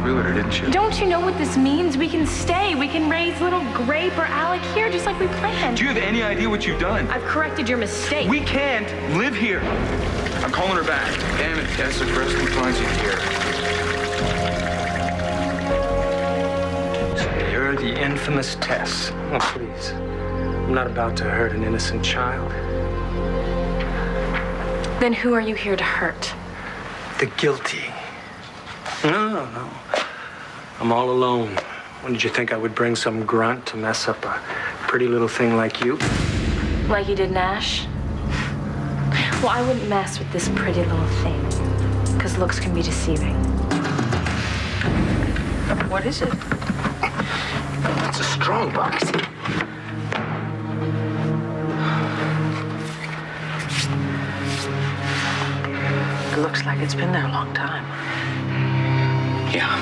realtor, didn't you? Don't you know what this means? We can stay. We can raise little Grape or Alec here just like we planned. Do you have any idea what you've done? I've corrected your mistake. We can't live here. I'm calling her back. Damn it, Tess, if Preston finds you here. So you're the infamous Tess. Oh, please. I'm not about to hurt an innocent child. Then who are you here to hurt? The guilty. No. I'm all alone. When did you think I would bring some grunt to mess up a pretty little thing like you? Like you did Nash? Well, I wouldn't mess with this pretty little thing, because looks can be deceiving. What is it? It's a strong box. It looks like it's been there a long time. Yeah.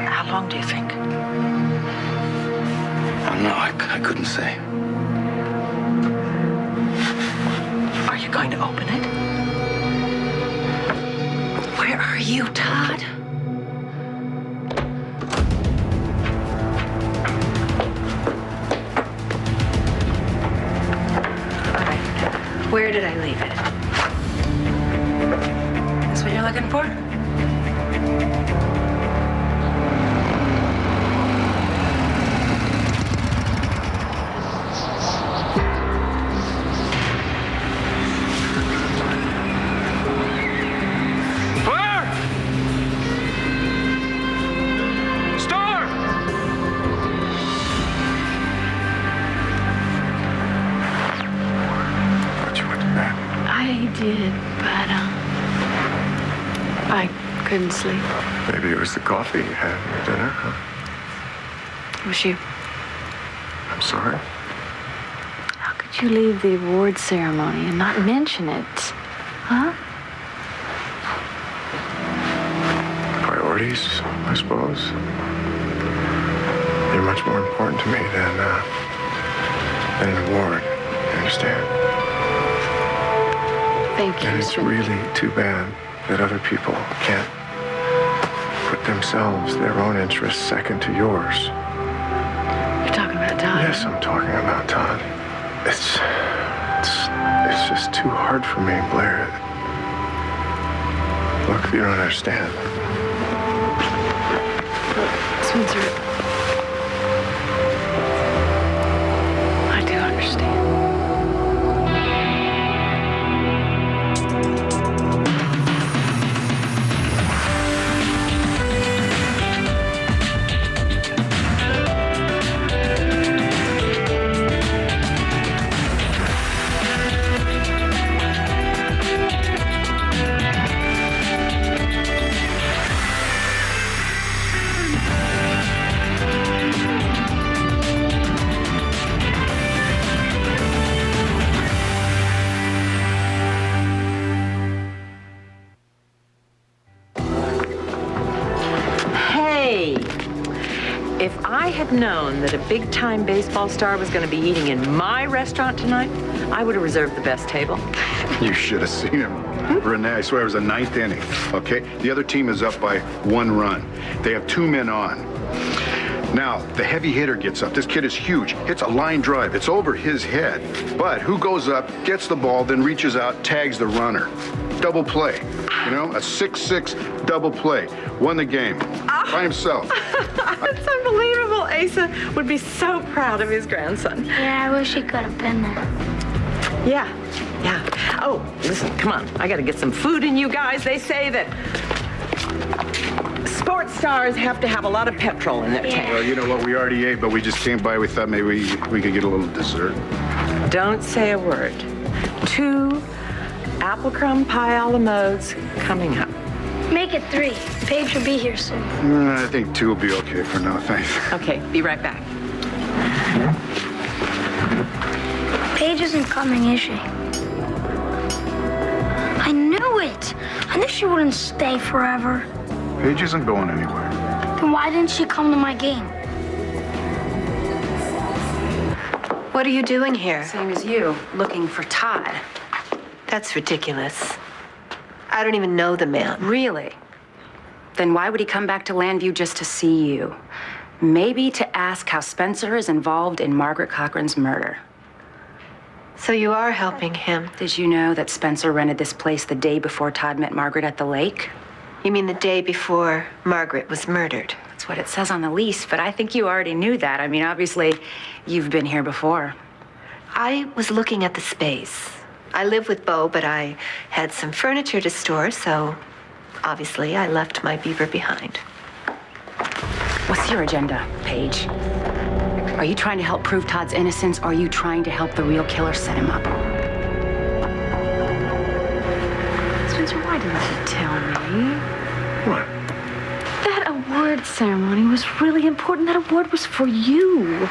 How long do you think? I don't know. I couldn't say. Are you going to open it? Where are you, Todd? All right. Where did I leave it? That's what you're looking for? Did, but I couldn't sleep. Maybe it was the coffee you had at dinner, huh? It was you. I'm sorry. How could you leave the award ceremony and not mention it? Huh? Priorities, I suppose. You're much more important to me than an award. You understand? Thank you. And it's really too bad that other people can't put themselves, their own interests, second to yours. You're talking about Todd? Yes, I'm talking about Todd. It's just too hard for me, Blair. Look, you don't understand. Spencer, I do understand. If I had known that a big-time baseball star was going to be eating in my restaurant tonight, I would have reserved the best table. You should have seen him. Renee, I swear it was the 9th inning, okay? The other team is up by 1 run. They have 2 men on. Now, the heavy hitter gets up. This kid is huge. Hits a line drive. It's over his head. But who goes up, gets the ball, then reaches out, tags the runner? Double play. You know, a 6-6 double play. Won the game by himself. That's unbelievable. Asa would be so proud of his grandson. Yeah, I wish he could have been there. Yeah. Oh, listen, come on. I got to get some food in you guys. They say that sports stars have to have a lot of petrol in their tank. Well, you know what? We already ate, but we just came by. We thought maybe we could get a little dessert. Don't say a word. 2 apple crumb pie a la modes coming up. Make it 3. Paige will be here soon. I think 2 will be okay for now, thanks. Okay, be right back. Paige isn't coming, is she? I knew it. I knew she wouldn't stay forever. Paige isn't going anywhere. Then why didn't she come to my game? What are you doing here? Same as you, looking for Todd. That's ridiculous. I don't even know the man. Really? Then why would he come back to Landview just to see you? Maybe to ask how Spencer is involved in Margaret Cochran's murder. So you are helping him? Did you know that Spencer rented this place the day before Todd met Margaret at the lake? You mean the day before Margaret was murdered? That's what it says on the lease, but I think you already knew that. I mean, obviously, you've been here before. I was looking at the space. I live with Beau, but I had some furniture to store, so obviously I left my beaver behind. What's your agenda, Paige? Are you trying to help prove Todd's innocence, or are you trying to help the real killer set him up? Spencer, why didn't you tell me? What? That award ceremony was really important. That award was for you.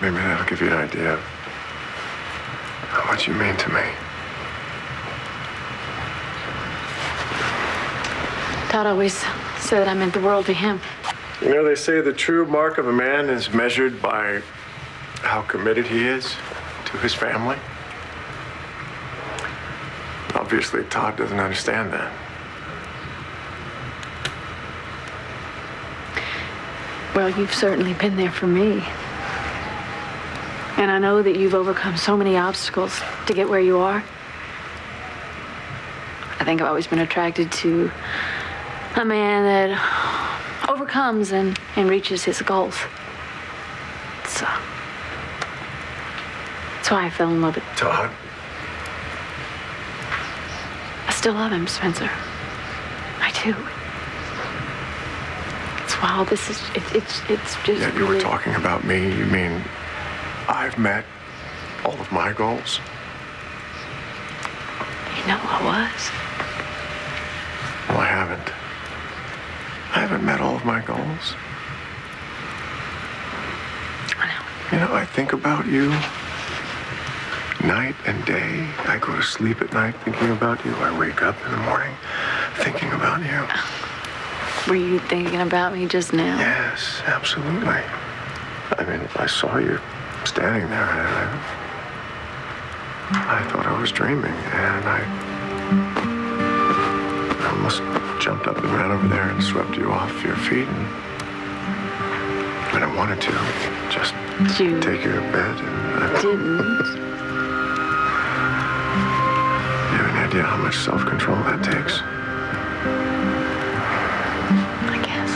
Maybe that'll give you an idea of how much you mean to me. Todd always said I meant the world to him. You know, they say the true mark of a man is measured by how committed he is to his family. Obviously, Todd doesn't understand that. Well, you've certainly been there for me. And I know that you've overcome so many obstacles to get where you are. I think I've always been attracted to a man that overcomes and reaches his goals. So that's why I fell in love with Todd? I still love him, Spencer. I do. It's why all this is, it's just Yeah, you were really... talking about me. You mean I've met all of my goals? You know I was. Well, I haven't. I haven't met all of my goals. I know. You know, I think about you night and day. I go to sleep at night thinking about you. I wake up in the morning thinking about you. Were you thinking about me just now? Yes, absolutely. I mean, I saw you standing there, and I thought I was dreaming, and I almost jumped up and ran over there and swept you off your feet, and I wanted to just You take you to bed, and I didn't. You have any idea how much self-control that takes? I guess.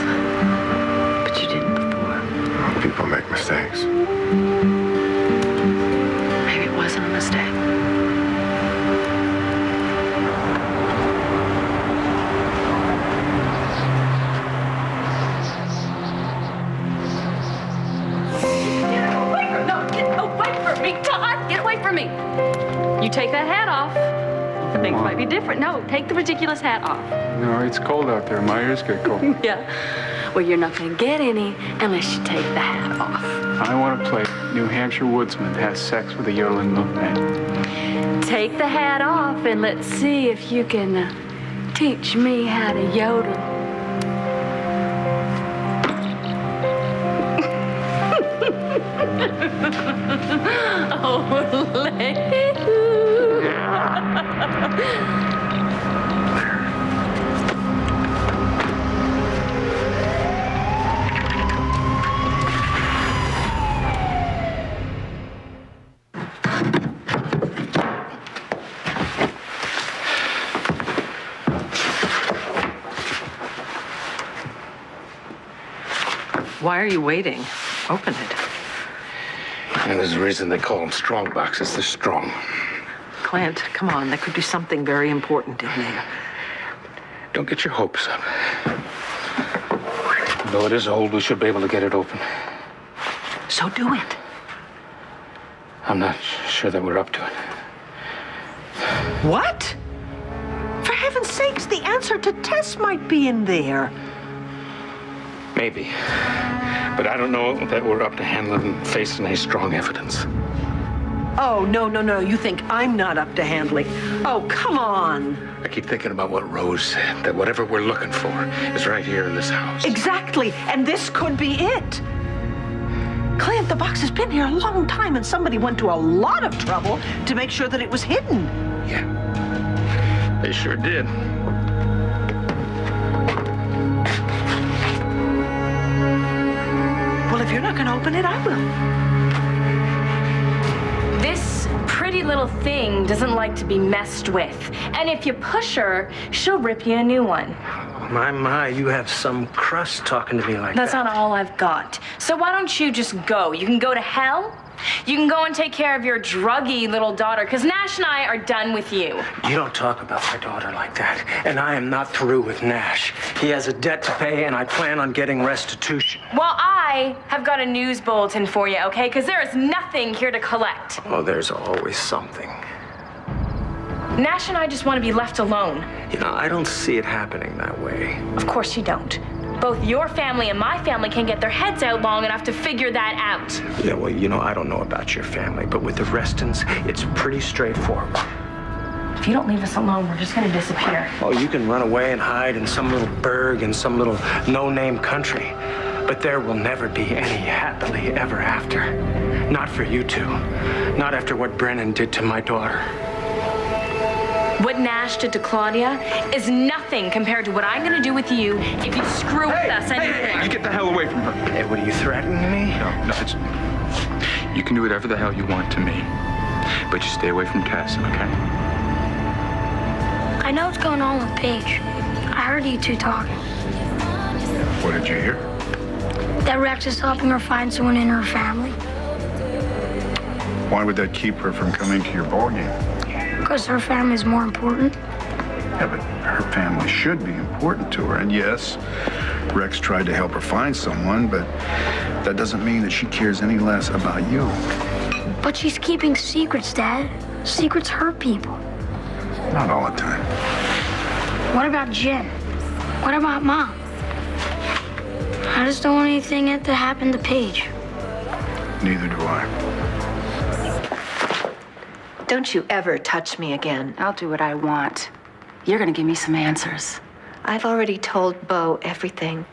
But you didn't before. Well, people make mistakes. Maybe it wasn't a mistake. Get away from me. You take that hat off. Things might be different. No, take the ridiculous hat off. No, it's cold out there. My ears get cold. Yeah. Well, you're not going to get any unless you take the hat off. I want to play New Hampshire woodsman has sex with a yodeling milkman. Take the hat off and let's see if you can teach me how to yodel. Oh, lady. Why are you waiting? Open it. And there's a reason they call them strong boxes. They're strong. Clint, come on. There could be something very important in there. Don't get your hopes up. Though it is old, we should be able to get it open. So do it. I'm not sure that we're up to it. What? For heaven's sakes, the answer to Tess might be in there. Maybe. But I don't know that we're up to handling and facing any strong evidence. Oh, no. You think I'm not up to handling? Oh, come on. I keep thinking about what Rose said, that whatever we're looking for is right here in this house. Exactly. And this could be it. Clint, the box has been here a long time, and somebody went to a lot of trouble to make sure that it was hidden. Yeah. They sure did. Well, if you're not going to open it, I will. This pretty little thing doesn't like to be messed with. And if you push her, she'll rip you a new one. My, you have some crust talking to me like That's that. not all I've got. So why don't you just go? You can go to hell. You can go and take care of your druggy little daughter, because Nash and I are done with you. You don't talk about my daughter like that. And I am not through with Nash. He has a debt to pay, and I plan on getting restitution. Well, I have got a news bulletin for you, okay? Because there is nothing here to collect. Oh, there's always something. Nash and I just want to be left alone. You know, I don't see it happening that way. Of course you don't. Both your family and my family can get their heads out long enough to figure that out. Yeah, well, you know, I don't know about your family, but with the Restons, it's pretty straightforward. If you don't leave us alone, we're just going to disappear. Oh, you can run away and hide in some little burg in some little no-name country. But there will never be any happily ever after. Not for you two. Not after what Brennan did to my daughter. What Nash did to Claudia is nothing compared to what I'm going to do with you if you screw with us anymore. Hey, you get the hell away from her. Hey, what are you threatening me? No, it's... You can do whatever the hell you want to me. But you stay away from Tess, okay? I know what's going on with Paige. I heard you two talking. What did you hear? That Rex is helping her find someone in her family. Why would that keep her from coming to your ball game? Because her family is more important. Yeah, but her family should be important to her. And yes, Rex tried to help her find someone, but that doesn't mean that she cares any less about you. But she's keeping secrets, Dad. Secrets hurt people. Not all the time. What about Jen? What about Mom? I just don't want anything to happen to Paige. Neither do I. Don't you ever touch me again. I'll do what I want. You're gonna give me some answers. I've already told Bo everything.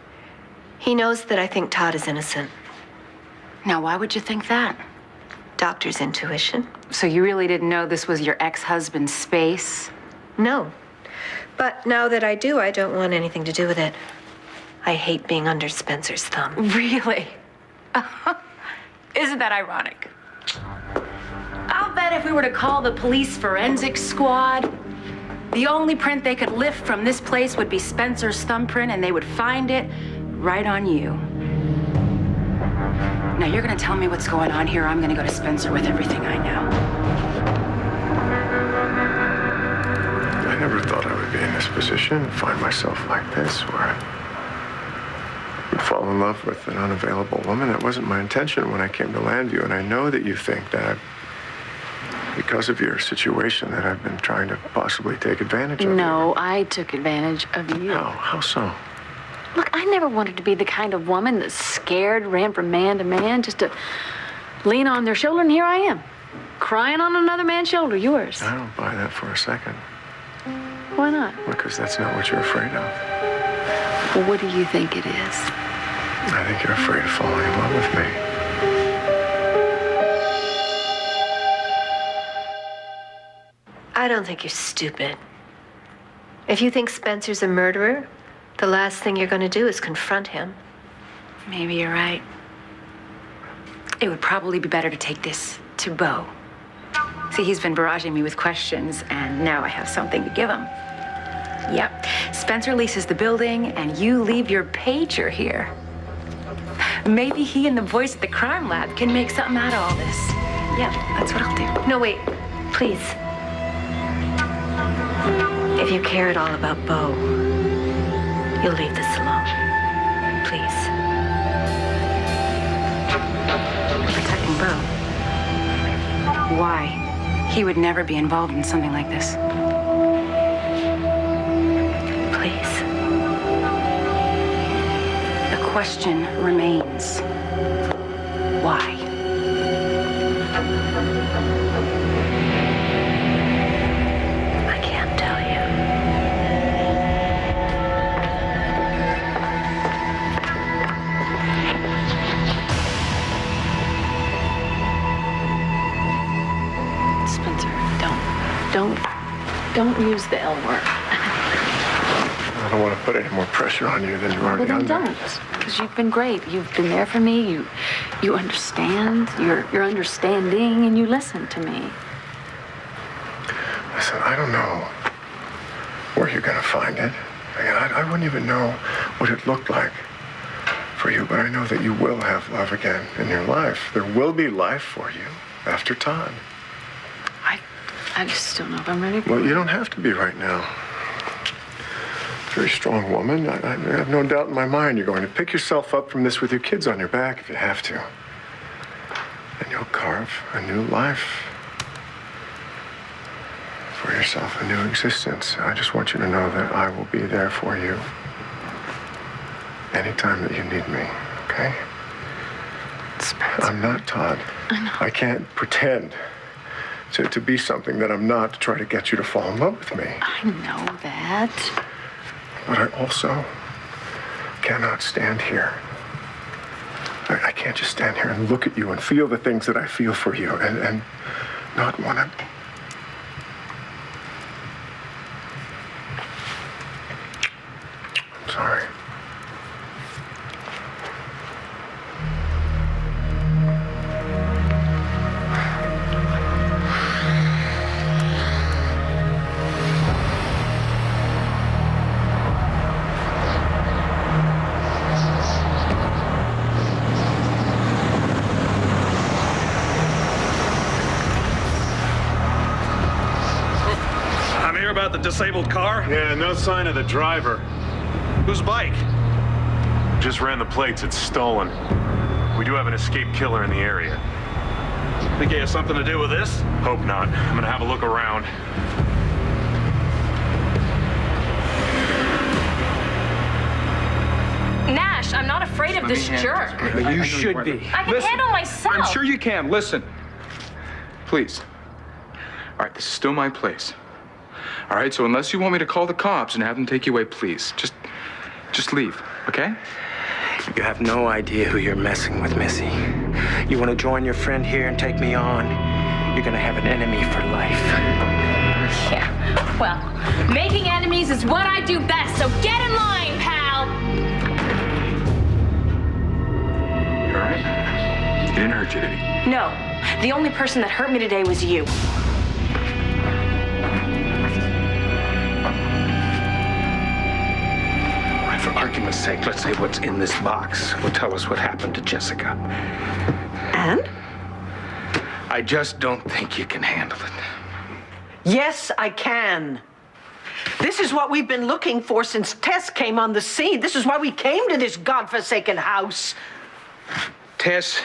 He knows that I think Todd is innocent. Now, why would you think that? Doctor's intuition. So you really didn't know this was your ex-husband's space? No. But now that I do, I don't want anything to do with it. I hate being under Spencer's thumb. Really? Isn't that ironic? I'll bet if we were to call the police forensics squad, the only print they could lift from this place would be Spencer's thumbprint, and they would find it right on you. Now, you're gonna tell me what's going on here. I'm gonna go to Spencer with everything I know. I never thought I would be in this position, find myself like this, where I would fall in love with an unavailable woman. That wasn't my intention when I came to Landview, and I know that you think that because of your situation that I've been trying to possibly take advantage of No, I took advantage of you. How so? Look, I never wanted to be the kind of woman that's scared, ran from man to man just to lean on their shoulder, and here I am, crying on another man's shoulder, yours. I don't buy that for a second. Why not? Because that's not what you're afraid of. Well, what do you think it is? I think you're afraid of falling in love with me. I don't think you're stupid. If you think Spencer's a murderer, the last thing you're going to do is confront him. Maybe you're right. It would probably be better to take this to Bo. See, he's been barraging me with questions, and now I have something to give him. Yep. Spencer leases the building, and you leave your pager here. Maybe he and the voice at the crime lab can make something out of all this. Yep, that's what I'll do. No, wait. Please. If you care at all about Bo, you'll leave this alone. Please. Protecting Bo. Why? He would never be involved in something like this. Please. The question remains. Why? I can't tell you. Spencer, don't Don't use the L word. I don't want to put any more pressure on you than you're already Well, then under. don't. Because you've been great. You've been there for me. You understand. You're understanding, and you listen to me. Listen, I don't know where you're going to find it. I wouldn't even know what it looked like for you, but I know that you will have love again in your life. There will be life for you after time. I just don't know if I'm ready for Well, it. you don't have to be right now. Very strong woman. I have no doubt in my mind you're going to pick yourself up from this with your kids on your back if you have to. And you'll carve a new life for yourself, a new existence. I just want you to know that I will be there for you anytime that you need me, okay? Spencer. I'm not Todd. I know. I can't pretend to be something that I'm not to try to get you to fall in love with me. I know that. But I also cannot stand here. I can't just stand here and look at you and feel the things that I feel for you and not want to. I'm sorry. I'm here about the disabled car. Yeah, no sign of the driver. Whose bike? Just ran the plates. It's stolen. We do have an escaped killer in the area. Think he has something to do with this? Hope not. I'm gonna have a look around. Nash, I'm not afraid of this jerk. You should be. I can handle myself. I'm sure you can. Listen. Please. All right, this is still my place. All right, so unless you want me to call the cops and have them take you away, please, just leave, okay? You have no idea who you're messing with, Missy. You want to join your friend here and take me on? You're gonna have an enemy for life. Yeah, well, making enemies is what I do best, so get in line, pal. You all right? He didn't hurt you, did he? No, the only person that hurt me today was you. For argument's sake, let's say what's in this box will tell us what happened to Jessica. And? I just don't think you can handle it. Yes, I can. This is what we've been looking for since Tess came on the scene. This is why we came to this godforsaken house. Tess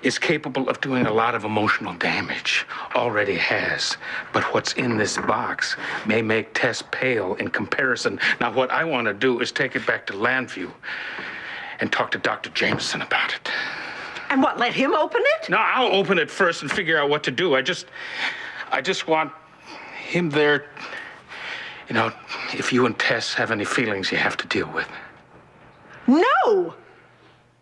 is capable of doing a lot of emotional damage. Already has. But what's in this box may make Tess pale in comparison. Now, what I want to do is take it back to Landview and talk to Dr. Jameson about it. And what, let him open it? No, I'll open it first and figure out what to do. I just want him there, you know, if you and Tess have any feelings you have to deal with. No!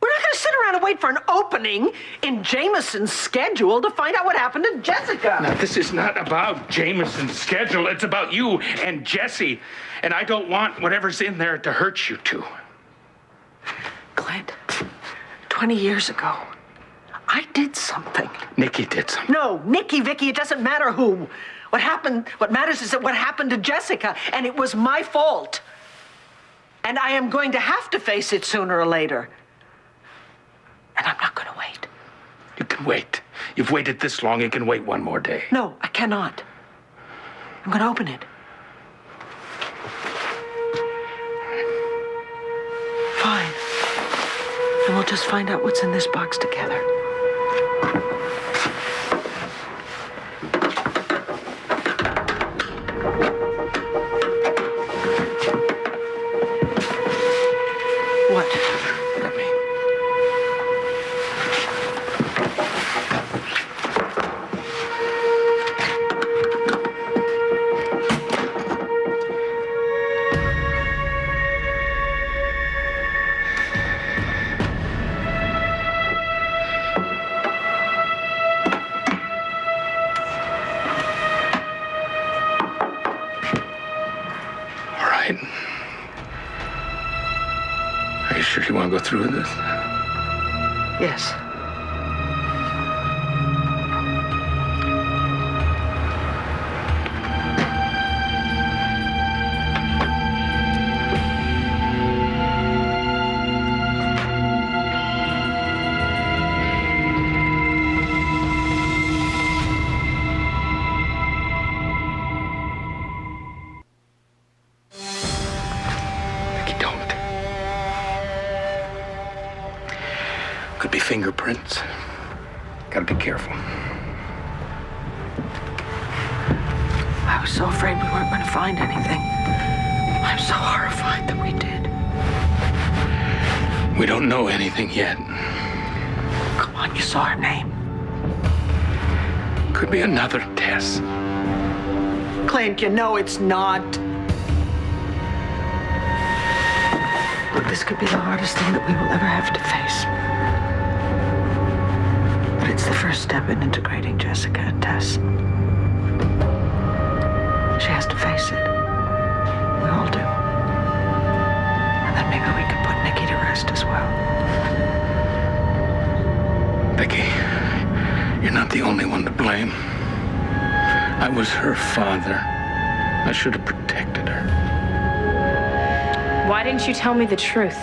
We're not going to sit around and wait for an opening in Jameson's schedule to find out what happened to Jessica. Now, this is not about Jameson's schedule. It's about you and Jesse. And I don't want whatever's in there to hurt you two. Clint, 20 years ago, I did something. Nikki did something. No, Nikki, Vicky, it doesn't matter who. What matters is that what happened to Jessica, and it was my fault. And I am going to have to face it sooner or later. And I'm not going to wait. You can wait. You've waited this long, you can wait one more day. No, I cannot. I'm going to open it. Fine. And we'll just find out what's in this box together. What? Let me. if you want to go through with this. Yes. Vicky, don't. Could be fingerprints. Gotta be careful. I was so afraid we weren't going to find anything. I'm so horrified that we did. We don't know anything yet. Come on, you saw her name. Could be another Tess. Clint, you know it's not. Look, this could be the hardest thing that we will ever have to face. But it's the first step in integrating Jessica and Tess. She has to face it. We all do. And then maybe we can put Nikki to rest as well. Vicky, you're not the only one to blame. I was her father. I should have protected her. Why didn't you tell me the truth?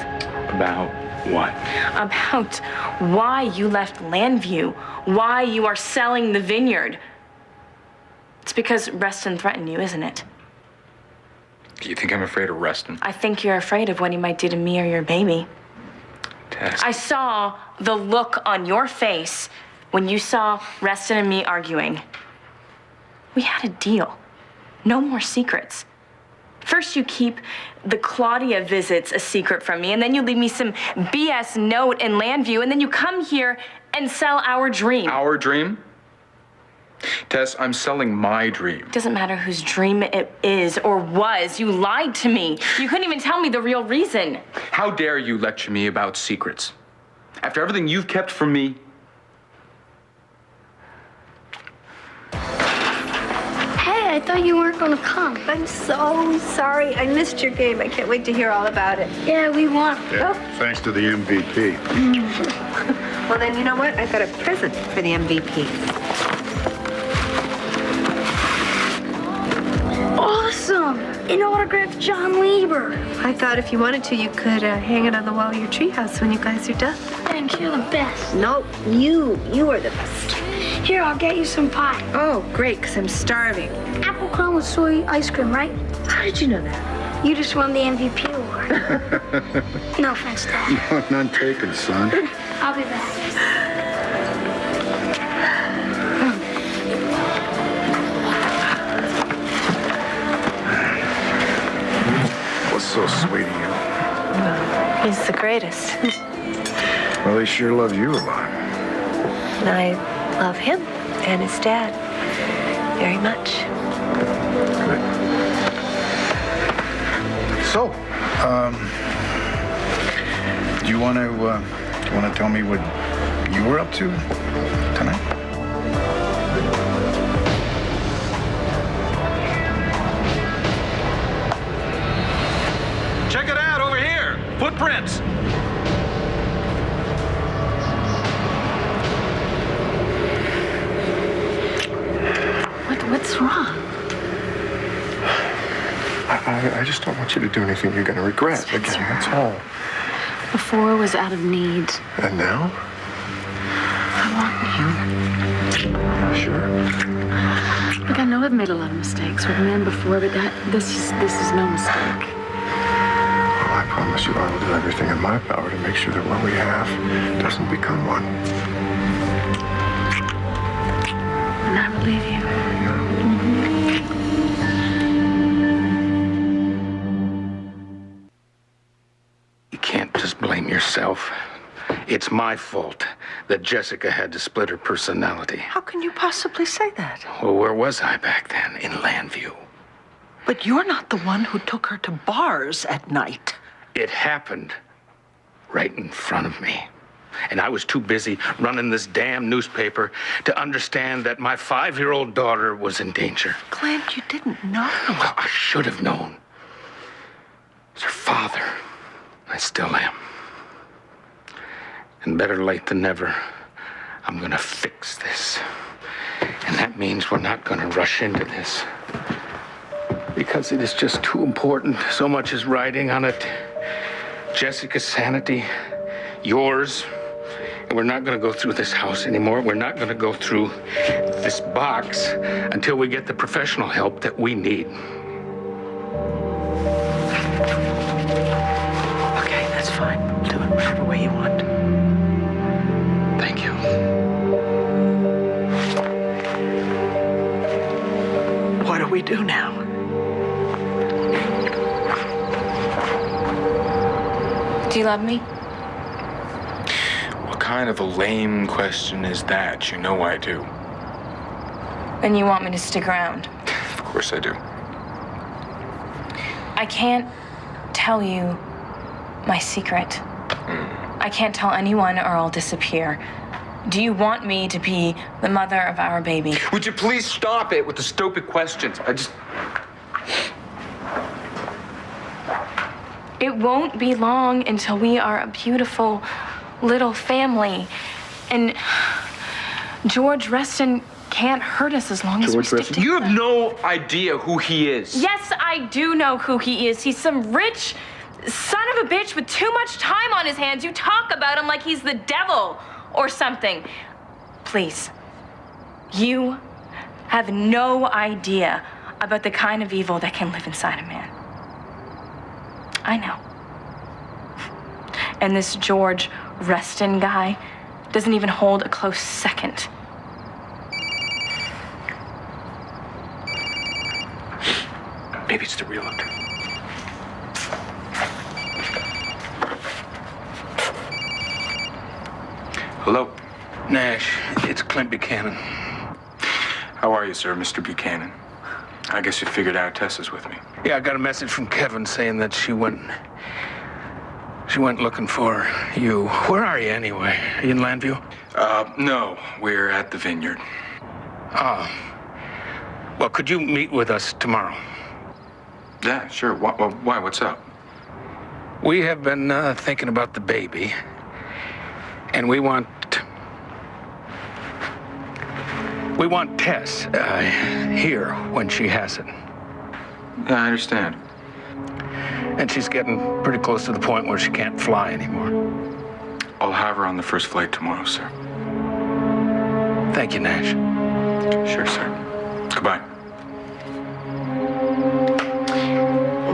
About what? About why you left Landview, why you are selling the vineyard. It's because Reston threatened you, isn't it? Do you think I'm afraid of Reston? I think you're afraid of what he might do to me or your baby. Tess. I saw the look on your face when you saw Reston and me arguing. We had a deal. No more secrets. First, you keep the Claudia visits a secret from me, and then you leave me some BS note in Landview, and then you come here and sell our dream. Our dream? Tess, I'm selling my dream. It doesn't matter whose dream it is or was. You lied to me. You couldn't even tell me the real reason. How dare you lecture me about secrets? After everything you've kept from me. Hey, I thought you weren't gonna come. I'm so sorry. I missed your game. I can't wait to hear all about it. Yeah, we won. Yeah, thanks to the MVP. Well, then, you know what? I've got a present for the MVP. Awesome! An autographed John Lieber. I thought if you wanted to, you could hang it on the wall of your treehouse when you guys are done. Thanks, you're the best. No, you are the best. Here, I'll get you some pie. Oh, great, because I'm starving. Apple crumb with soy ice cream, right? How did you know that? You just won the MVP award. No offense, Dad. None taken, son. I'll be back. What's so sweet of you? He's the greatest. Well, he sure loves you a lot. And I love him and his dad very much. So, do you want to tell me what you were up to tonight? Check it out over here. Footprints. What's wrong? I just don't want you to do anything you're going to regret again, that's all. Before was out of need. And now? I want you. Sure. Look, I know I've made a lot of mistakes with men before, but this is no mistake. Well, I promise you I will do everything in my power to make sure that what we have doesn't become one. And I believe you. You can't just blame yourself. It's my fault that Jessica had to split her personality. How can you possibly say that? Well, where was I back then? In Landview. But you're not the one who took her to bars at night. It happened right in front of me. And I was too busy running this damn newspaper to understand that my 5-year-old daughter was in danger. Clint, you didn't know. Well, I should have known. As her father, I still am. And better late than never, I'm gonna fix this. And that means we're not gonna rush into this. Because it is just too important. So much is riding on it. Jessica's sanity, yours. And we're not gonna go through this house anymore. We're not gonna go through this box until we get the professional help that we need. Okay, that's fine. Do it whatever way you want. Thank you. What do we do now? Do you love me? What kind of a lame question is that? You know I do. Then you want me to stick around? Of course I do. I can't tell you my secret. I can't tell anyone or I'll disappear. Do you want me to be the mother of our baby? Would you please stop it with the stupid questions? It won't be long until we are a beautiful little family. And George Reston can't hurt us as long as we stick together. You have no idea who he is. Yes, I do know who he is. He's some rich son of a bitch with too much time on his hands. You talk about him like he's the devil or something. Please, you have no idea about the kind of evil that can live inside a man. I know. And this George Reston guy doesn't even hold a close second. Maybe it's the realtor. Hello? Nash, it's Clint Buchanan. How are you, sir, Mr. Buchanan? I guess you figured out Tess is with me. Yeah, I got a message from Kevin saying that she went looking for you. Where are you anyway? Are you in Landview? No, we're at the vineyard. Oh. Well, could you meet with us tomorrow? Yeah, sure. Why? What's up? We have been thinking about the baby, and we want Tess here when she has it. Yeah, I understand. And she's getting pretty close to the point where she can't fly anymore. I'll have her on the first flight tomorrow, sir. Thank you, Nash. Sure, sir. Goodbye.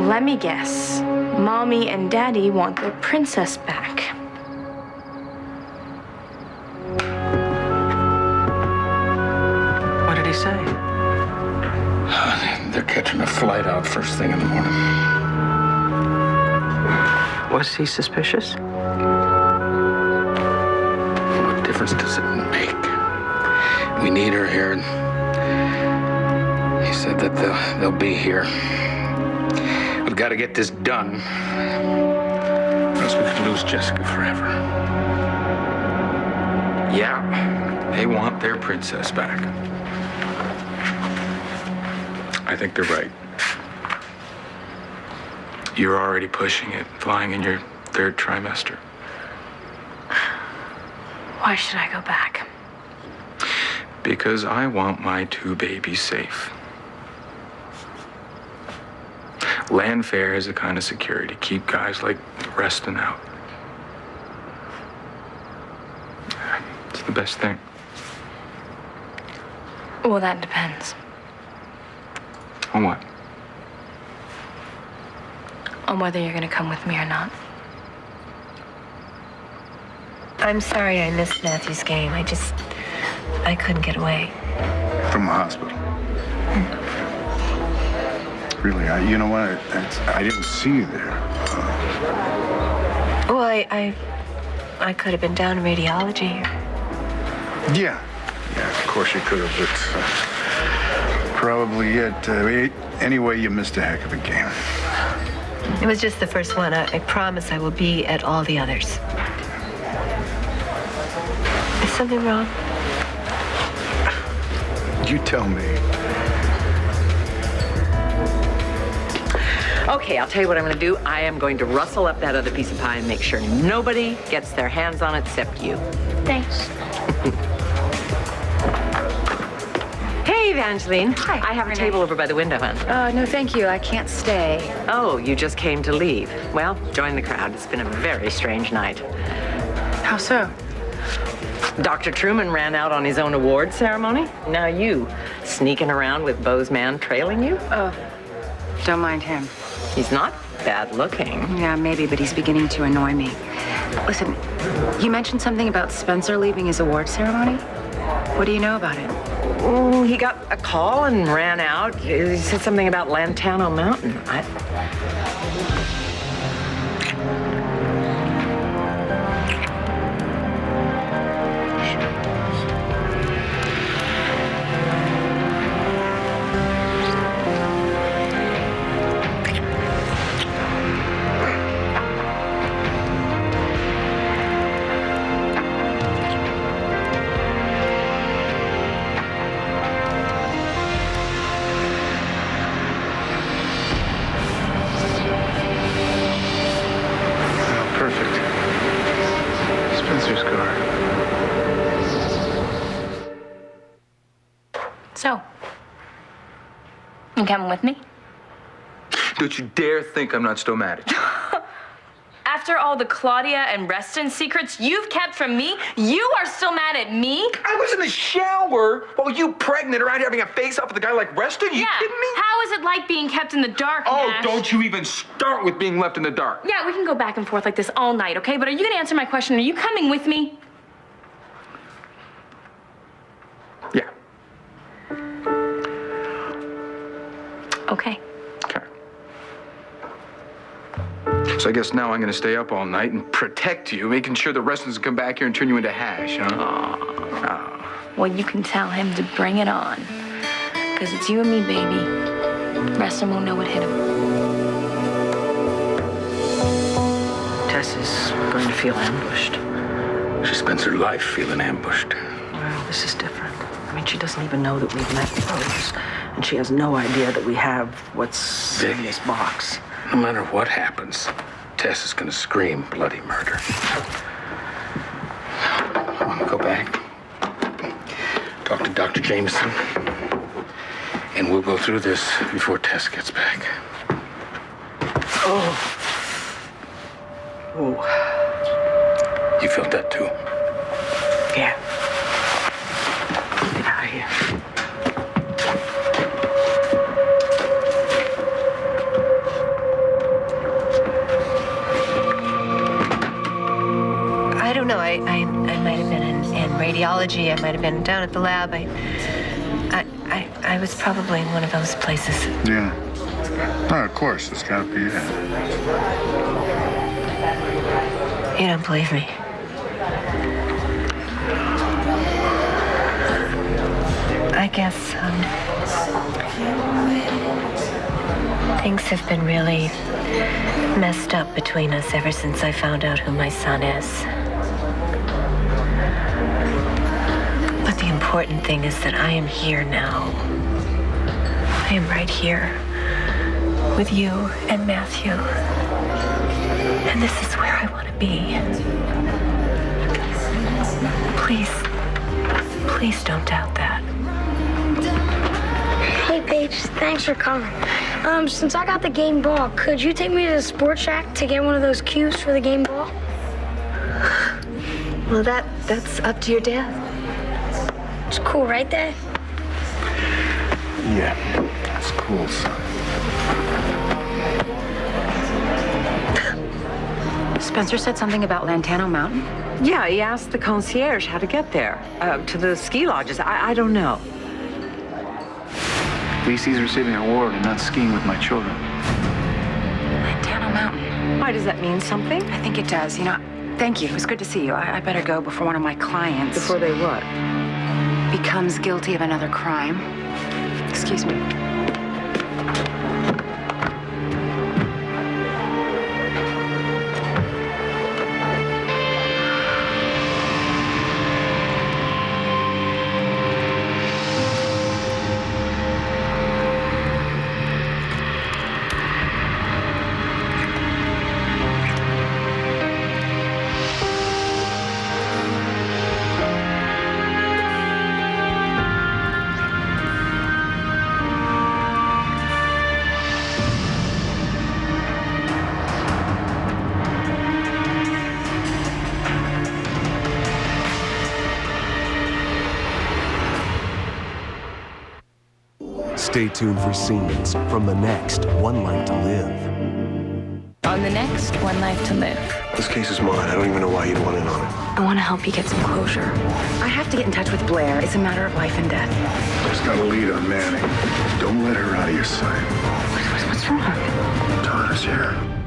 Let me guess. Mommy and Daddy want their princess back. What did he say? They're catching a flight out first thing in the morning. Was he suspicious? What difference does it make? We need her here. He said that they'll be here. We've got to get this done, or else we could lose Jessica forever. Yeah, they want their princess back. I think they're right. You're already pushing it, flying in your third trimester. Why should I go back? Because I want my two babies safe. Land fair is a kind of security. Keep guys like Reston out. It's the best thing. Well, that depends. On what? On whether you're gonna come with me or not. I'm sorry I missed Matthew's game. I couldn't get away. From the hospital. Really, you know what? I didn't see you there. Well, I could have been down in radiology. Yeah, of course you could have, but probably it. Anyway, you missed a heck of a game. It was just the first one. I promise I will be at all the others. Is something wrong? You tell me. Okay, I'll tell you what I'm going to do. I am going to rustle up that other piece of pie and make sure nobody gets their hands on it except you. Thanks. Hey, Evangeline. Hi. I have a table over by the window, hon. No, thank you. I can't stay. Oh, you just came to leave. Well, join the crowd. It's been a very strange night. How so? Dr. Truman ran out on his own award ceremony. Now you, sneaking around with Beau's man trailing you? Oh, don't mind him. He's not bad looking. Yeah, maybe, but he's beginning to annoy me. Listen, you mentioned something about Spencer leaving his award ceremony? What do you know about it? He got a call and ran out. He said something about Lantano Mountain. Perfect. Spencer's car. So, you coming with me? Don't you dare think I'm not still mad at you. After all the Claudia and Reston secrets you've kept from me, you are still mad at me? I was in the shower while you pregnant around having a face-off with a guy like Reston? You kidding me? How is it like being kept in the dark, Oh, Nash? don't you even start with being left in the dark. Yeah, we can go back and forth like this all night, okay? But are you gonna answer my question? Are you coming with me? Yeah. Okay. Okay. So I guess now I'm gonna stay up all night and protect you, making sure the Restons come back here and turn you into hash, huh? Oh. Well, you can tell him to bring it on. Because it's you and me, baby. Reston won't know what hit him. Tess is going to feel ambushed. She spends her life feeling ambushed. Well, this is different. I mean, she doesn't even know that we've met Rose. And she has no idea that we have what's in this box. No matter what happens, Tess is gonna scream bloody murder. I wanna go back, talk to Dr. Jameson, and we'll go through this before Tess gets back. Oh. Oh. You felt that too? Yeah. Get out of here. I don't know. I might have been in radiology. I might have been down at the lab. I was probably in one of those places. Yeah. Oh, of course. It's gotta be that. You don't believe me? I guess things have been really messed up between us ever since I found out who my son is. But the important thing is that I am here now. I am right here with you and Matthew. And this is where I want to be. Please don't doubt that. Hey, Paige, thanks for coming. Since I got the game ball, could you take me to the sports shack to get one of those cues for the game ball? Well, that's up to your dad. It's cool, right, Dad? Yeah, that's cool, son. Spencer said something about Lantano Mountain? Yeah, he asked the concierge how to get there. To the ski lodges. I don't know. At least he's receiving an award and not skiing with my children. Lantano Mountain. Why, does that mean something? I think it does. You know, thank you. It was good to see you. I better go before one of my clients... Before they what? Becomes guilty of another crime. Excuse me. Stay tuned for scenes from the next One Life to Live. On the next One Life to Live. This case is mine. I don't even know why you'd want in on it. I want to help you get some closure. I have to get in touch with Blair. It's a matter of life and death. Just got a lead on Manning. Don't let her out of your sight. What's wrong? Todd is here.